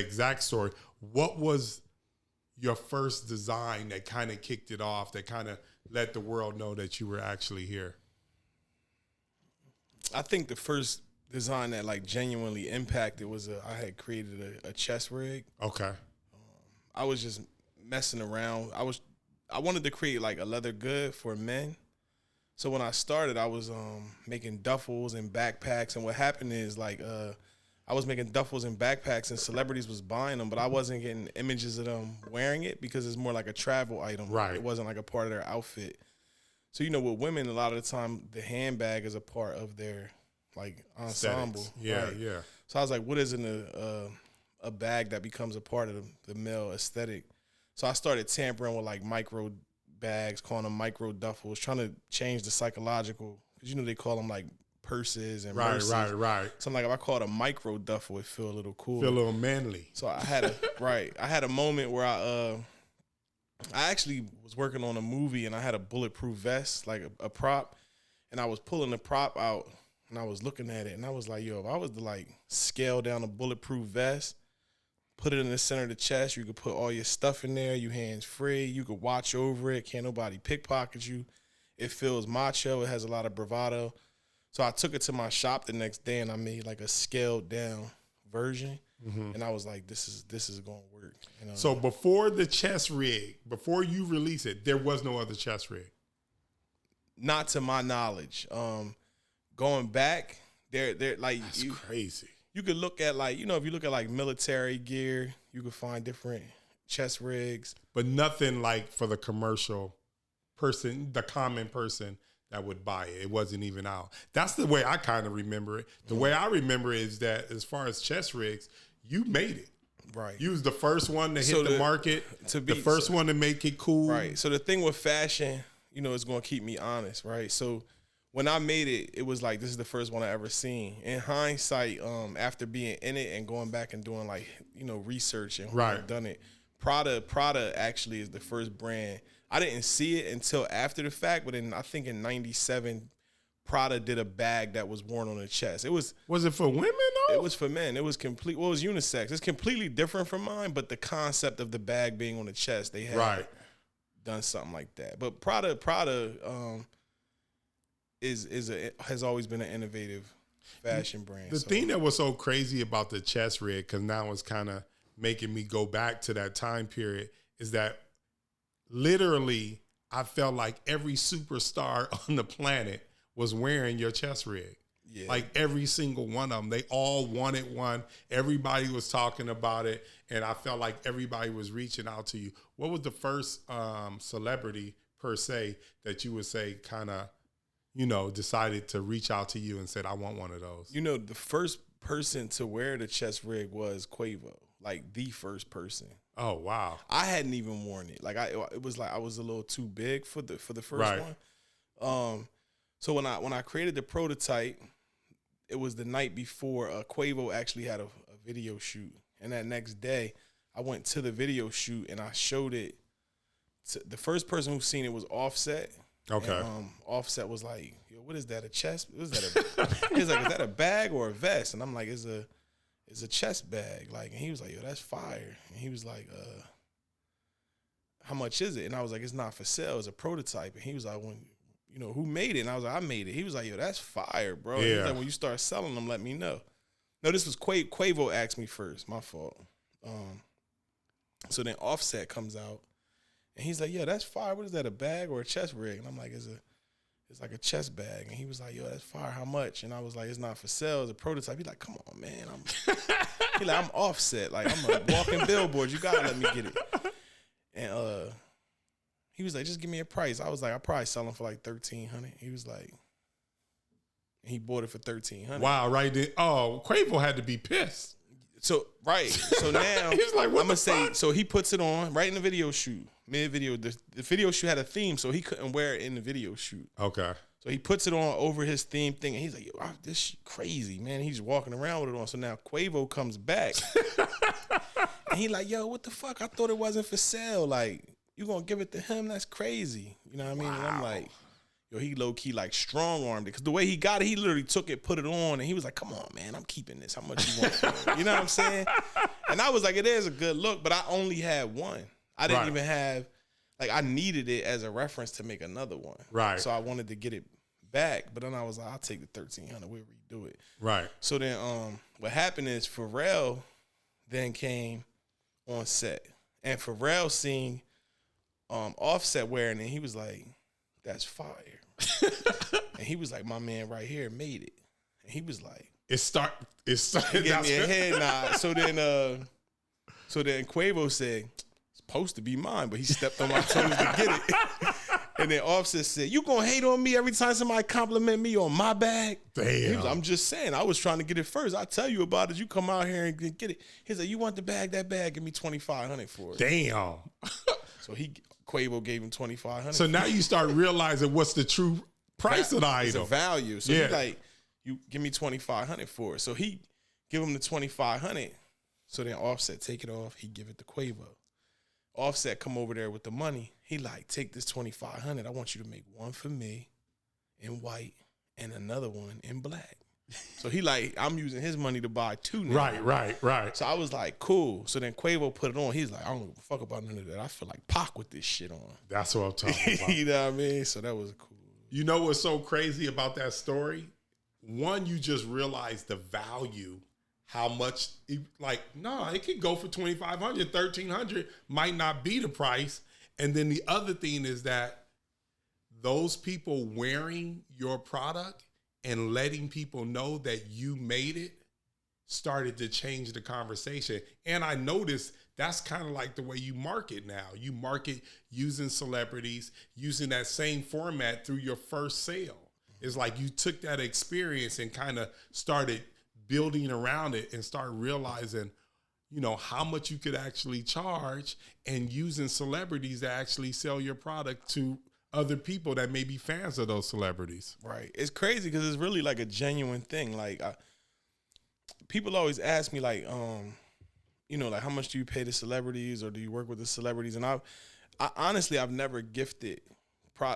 exact story. What was your first design that kind of kicked it off, that kind of let the world know that you were actually here? I think the first design that like genuinely impacted was I had created a chest rig. Okay. I was just messing around. I wanted to create like a leather good for men. So when I started, I was making duffels and backpacks, and what happened is like I was making duffels and backpacks, and celebrities was buying them, but I wasn't getting images of them wearing it because it's more like a travel item. Right. It wasn't like a part of their outfit. So with women, a lot of the time, the handbag is a part of their like ensemble. Aesthetics. Yeah, right? yeah. So I was like, what is in a bag that becomes a part of the male aesthetic? So I started tampering with like micro bags, calling them micro duffels, trying to change the psychological, because they call them like purses and merces. Right. So I'm like, if I call it a micro duffel, it feel a little cool. Feel a little manly. So I had a moment where I actually was working on a movie and I had a bulletproof vest, like a prop, and I was pulling the prop out and I was looking at it and I was like, yo, if I was to like scale down a bulletproof vest, put it in the center of the chest, you could put all your stuff in there, you hands free, you could watch over it, can't nobody pickpocket you. It feels macho, it has a lot of bravado. So I took it to my shop the next day and I made like a scaled down version. Mm-hmm. And I was like, this is going to work. So before the chest rig, before you release it, there was no other chest rig? Not to my knowledge. Going back, they're like... That's crazy. You could look at like, if you look at like military gear, you could find different chest rigs. But nothing like for the commercial person, the common person that would buy it. It wasn't even out. That's the way I kind of remember it. The way I remember it is that as far as chest rigs, you made it. Right. You was the first one to hit the market, the first one to make it cool. Right. So the thing with fashion, is going to keep me honest, right? So when I made it, it was like, this is the first one I ever seen. In hindsight, after being in it and going back and doing like, research and who had done it, Prada actually is the first brand. I didn't see it until after the fact, but I think in 97, Prada did a bag that was worn on the chest. Was it for women though? It was for men. It was it was unisex. It's completely different from mine, but the concept of the bag being on the chest, they had done something like that. But Prada has always been an innovative fashion brand. The thing that was so crazy about the chest rig, because now it's kind of making me go back to that time period, is that literally I felt like every superstar on the planet was wearing your chest rig. Yeah. Like every single one of them. They all wanted one. Everybody was talking about it. And I felt like everybody was reaching out to you. What was the first celebrity per se that you would say kind of, decided to reach out to you and said, I want one of those? The first person to wear the chest rig was Quavo, like the first person. Oh, wow. I hadn't even worn it. Like it was like I was a little too big for the first one. So when I created the prototype, it was the night before Quavo actually had a video shoot. And that next day, I went to the video shoot and I showed it to the first person who seen it was Offset. Okay. And, Offset was like, yo, what is that, a chest? He's like, is that a bag or a vest? And I'm like, it's a chest bag. Like, and he was like, yo, that's fire. And he was like, how much is it? And I was like, it's not for sale. It's a prototype. And he was like, who made it? And I was like, I made it. He was like, yo, that's fire, bro. Yeah. He was like, when you start selling them, let me know. No, this was Quavo asked me first. My fault. So then Offset comes out. And he's like, yo, that's fire. What is that, a bag or a chest rig? And I'm like, it's like a chest bag. And he was like, yo, that's fire. How much? And I was like, it's not for sale. It's a prototype. He's like, come on, man. I'm Offset. Like, I'm a walking billboard. You got to let me get it. And he was like, just give me a price. I was like, I'll probably sell them for like $1,300. He was like, he bought it for $1,300. Wow, right there. Oh, Quavo had to be pissed. So, right. So now, he's like, what I'm going to say, so he puts it on right in the video shoot. Mid-video, the video shoot had a theme, so he couldn't wear it in the video shoot. Okay. So he puts it on over his theme thing, and he's like, yo, this shit crazy, man. He's walking around with it on. So now Quavo comes back. And he like, yo, what the fuck? I thought it wasn't for sale. Like, you going to give it to him? That's crazy. You know what I mean? Wow. And I'm like, yo, he low key like strong armed it because the way he got it, he literally took it, put it on, and he was like, "Come on, man, I'm keeping this. How much you want for it?" You know what I'm saying? And I was like, "It is a good look," but I only had one. I didn't even have like I needed it as a reference to make another one. Right. So I wanted to get it back, but then I was like, I'll take the 1,300. We'll redo it. Right. So then, what happened is Pharrell then came on set, and Pharrell seen Offset wearing it. And he was like, "That's fire." And he was like, "My man right here made it." And he was like, It started. he gave me a head nod. So then Quavo said, "It's supposed to be mine," but he stepped on my toes to get it. And then Offset said, "You gonna hate on me every time somebody compliment me on my bag?" Damn. I'm just saying, I was trying to get it first. I tell you about it. You come out here and get it. He's like, "You want the bag? That bag, give me $2,500 for it." Damn. So Quavo gave him $2,500. So now you start realizing what's the true price of the It's a item. value. So Yeah. he like, "You give me $2,500 for it." So he give him the $2,500. So then Offset take it off. He give it to Quavo. Offset come over there with the money. He like, "Take this $2,500. I want you to make one for me in white and another one in black." So he like, I'm using his money to buy two now. Right. So I was like, cool. So then Quavo put it on. He's like, "I don't give a fuck about none of that. I feel like Pac with this shit on." That's what I'm talking about. You know what I mean? So that was cool. You know what's so crazy about that story? One, you just realize the value, how much, it could go for $2,500, $1,300 might not be the price. And then the other thing is that those people wearing your product and letting people know that you made it started to change the conversation. And I noticed that's kind of like the way you market now. You market using celebrities, using that same format through your first sale. It's like you took that experience and kind of started building around it and start realizing, how much you could actually charge and using celebrities to actually sell your product to other people that may be fans of those celebrities. Right. It's crazy because it's really like a genuine thing. Like people always ask me like, like how much do you pay the celebrities or do you work with the celebrities? And I honestly, I've never gifted.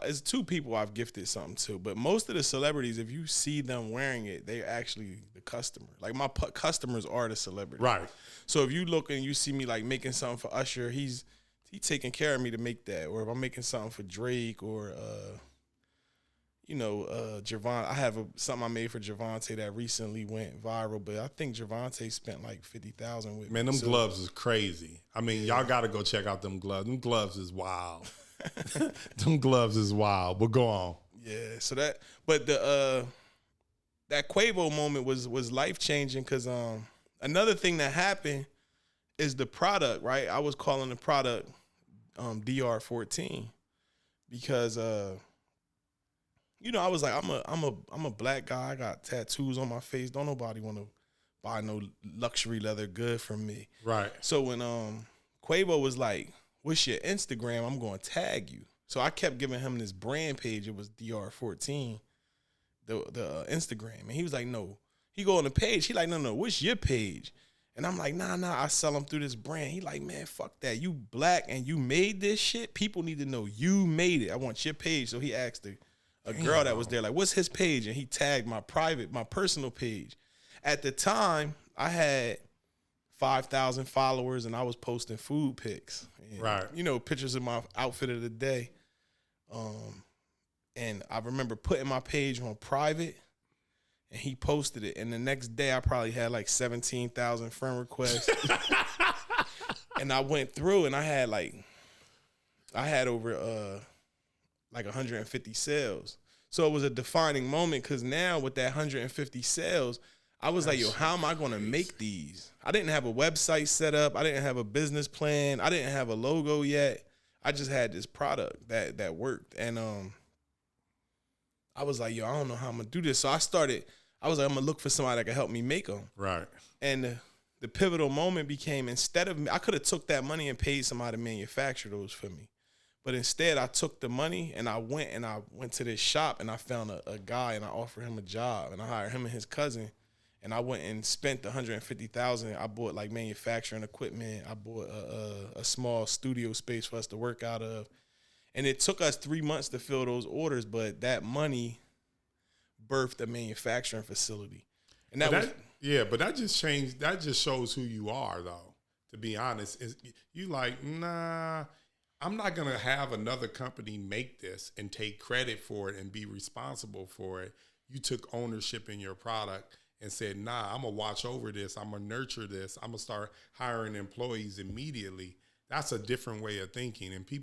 It's two people I've gifted something to, but most of the celebrities, if you see them wearing it, they're actually the customer. Like my customers are the celebrity. Right. So if you look and you see me like making something for Usher, he taking care of me to make that. Or if I'm making something for Drake or Javon, I have something I made for Javante that recently went viral, but I think Javante spent like $50,000 with me. Man, them gloves is crazy. I mean, y'all got to go check out them gloves. Them gloves is wild. Them gloves is wild. But go on. Yeah. So that Quavo moment was life changing because another thing that happened is the product. Right, I was calling the product DR14 because I was like, I'm a black guy. I got tattoos on my face. Don't nobody want to buy no luxury leather good from me. Right. So when Quavo was like, "What's your Instagram? I'm going to tag you." So I kept giving him this brand page. It was DR14, the Instagram. And he was like, "No." He go on the page. He like, no, what's your page? And I'm like, nah, I sell them through this brand. He like, "Man, fuck that. You black and you made this shit. People need to know you made it. I want your page." So he asked a girl that was there, like, "What's his page?" And he tagged my personal page. At the time, I had 5,000 followers and I was posting food pics. And, right. Pictures of my outfit of the day. And I remember putting my page on private and he posted it. And the next day I probably had like 17,000 friend requests. And I went through and I had over like 150 sales. So it was a defining moment because now with that 150 sales, I was like, yo, how am I going to make these? I didn't have a website set up. I didn't have a business plan. I didn't have a logo yet. I just had this product that worked. And I was like, yo, I don't know how I'm going to do this. So I was like, I'm going to look for somebody that can help me make them. Right. And the pivotal moment became, instead of me, I could have took that money and paid somebody to manufacture those for me. But instead, I took the money and I went to this shop and I found a guy and I offered him a job and I hired him and his cousin. And I went and spent the $150,000. I bought like manufacturing equipment. I bought a small studio space for us to work out of. And it took us 3 months to fill those orders, but that money birthed a manufacturing facility. And but that just changed. That just shows who you are, though. To be honest, you like, nah, I'm not gonna have another company make this and take credit for it and be responsible for it. You took ownership in your product and said, nah, I'm gonna watch over this. I'm gonna nurture this. I'm gonna start hiring employees immediately. That's a different way of thinking, and people